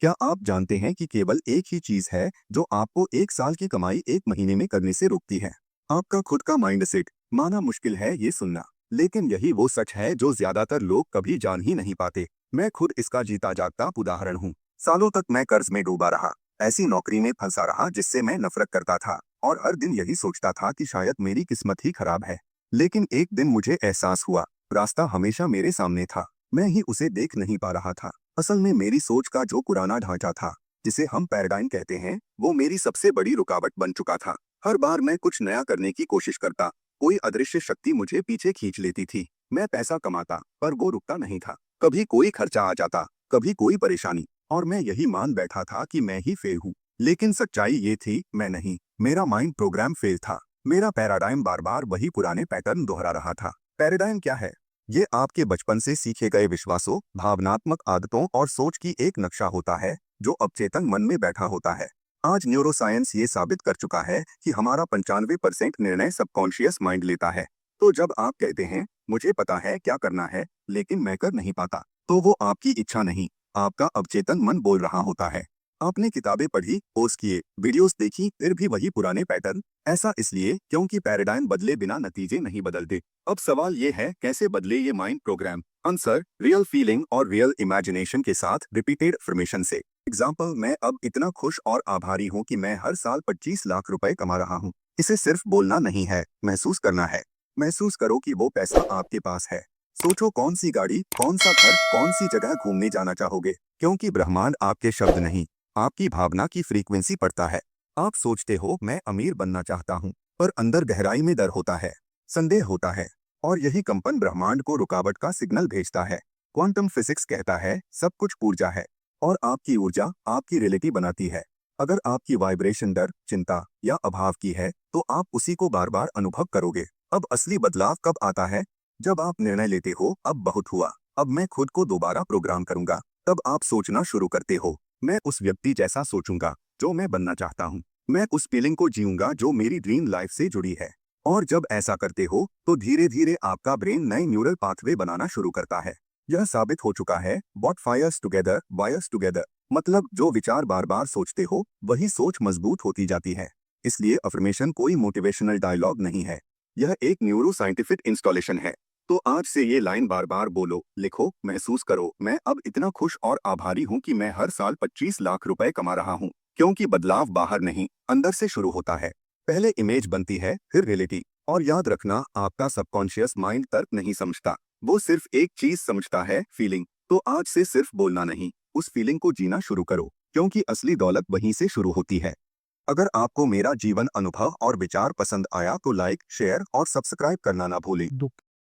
क्या आप जानते हैं कि केवल एक ही चीज है जो आपको एक साल की कमाई एक महीने में करने से रोकती है? आपका खुद का माइंडसेट। माना मुश्किल है ये सुनना, लेकिन यही वो सच है जो ज्यादातर लोग कभी जान ही नहीं पाते। मैं खुद इसका जीता जागता उदाहरण हूँ। सालों तक मैं कर्ज में डूबा रहा, ऐसी नौकरी में फंसा रहा जिससे मैं नफरत करता था, और हर दिन यही सोचता था कि शायद मेरी किस्मत ही खराब है। लेकिन एक दिन मुझे एहसास हुआ, रास्ता हमेशा मेरे सामने था, मैं ही उसे देख नहीं पा रहा था। असल में मेरी सोच का जो पुराना ढांचा था, जिसे हम पैराडाइम कहते हैं, वो मेरी सबसे बड़ी रुकावट बन चुका था। हर बार मैं कुछ नया करने की कोशिश करता, कोई अदृश्य शक्ति मुझे पीछे खींच लेती थी। मैं पैसा कमाता, पर वो रुकता नहीं था। कभी कोई खर्चा आ जाता, कभी कोई परेशानी, और मैं यही मान बैठा था कि मैं ही फेल हूँ। लेकिन सच्चाई ये थी, मैं नहीं, मेरा माइंड प्रोग्राम फेल था। मेरा पैराडाइम बार बार वही पुराने पैटर्न दोहरा रहा था। पैराडाइम क्या है? ये आपके बचपन से सीखे गए विश्वासों, भावनात्मक आदतों और सोच की एक नक्शा होता है जो अवचेतन मन में बैठा होता है। आज न्यूरोसाइंस ये साबित कर चुका है कि हमारा 95% निर्णय सबकॉन्शियस माइंड लेता है। तो जब आप कहते हैं, मुझे पता है क्या करना है, लेकिन मैं कर नहीं पाता, तो वो आपकी इच्छा नहीं, आपका अवचेतन मन बोल रहा होता है। आपने किताबें पढ़ी, कोर्स किए, वीडियोस देखी, फिर भी वही पुराने पैटर्न। ऐसा इसलिए क्योंकि पैराडाइम बदले बिना नतीजे नहीं बदलते। अब सवाल ये है, कैसे बदले ये mind program? Answer, real feeling और रियल इमेजिनेशन के साथ रिपीटेड अफर्मेशन से। एग्जाम्पल, मैं अब इतना खुश और आभारी हूँ कि मैं हर साल 25 लाख रुपए कमा रहा हूँ। इसे सिर्फ बोलना नहीं है, महसूस करना है। महसूस करो कि वो पैसा आपके पास है। सोचो, कौन सी गाड़ी, कौन सा घर, कौन सी जगह घूमने जाना चाहोगे, क्योंकि ब्रह्मांड आपके शब्द नहीं, आपकी भावना की फ्रीक्वेंसी पढ़ता है। आप सोचते हो, मैं अमीर बनना चाहता हूँ, पर अंदर गहराई में डर होता है, संदेह होता है, और यही कंपन ब्रह्मांड को रुकावट का सिग्नल भेजता है। क्वांटम फिजिक्स कहता है, सब कुछ ऊर्जा है, और आपकी ऊर्जा आपकी रियलिटी बनाती है। अगर आपकी वाइब्रेशन डर, चिंता या अभाव की है, तो आप उसी को बार बार अनुभव करोगे। अब असली बदलाव कब आता है? जब आप निर्णय लेते हो, अब बहुत हुआ, अब मैं खुद को दोबारा प्रोग्राम करूंगा। तब आप सोचना शुरू करते हो, मैं उस व्यक्ति जैसा सोचूंगा जो मैं बनना चाहता हूँ। मैं उस फीलिंग को जीऊंगा जो मेरी ड्रीम लाइफ से जुड़ी है। और जब ऐसा करते हो, तो धीरे धीरे आपका ब्रेन नए न्यूरल पाथवे बनाना शुरू करता है। यह साबित हो चुका है, what fires together wires together. मतलब जो विचार बार बार सोचते हो, वही सोच मजबूत होती जाती है। इसलिए अफर्मेशन कोई मोटिवेशनल डायलॉग नहीं है, यह एक न्यूरो साइंटिफिक इंस्टॉलेशन है। तो आज से ये लाइन बार बार बोलो, लिखो, महसूस करो, मैं अब इतना खुश और आभारी हूँ कि मैं हर साल 25 लाख रुपए कमा रहा हूँ। क्योंकि बदलाव बाहर नहीं, अंदर से शुरू होता है। पहले इमेज बनती है, फिर रियलिटी। और याद रखना, आपका सबकॉन्शियस माइंड तर्क नहीं समझता, वो सिर्फ एक चीज समझता है, फीलिंग। तो आज से सिर्फ बोलना नहीं, उस फीलिंग को जीना शुरू करो, क्योंकि असली दौलत वहीं से शुरू होती है। अगर आपको मेरा जीवन अनुभव और विचार पसंद आया तो लाइक, शेयर और सब्सक्राइब करना ना भूलें।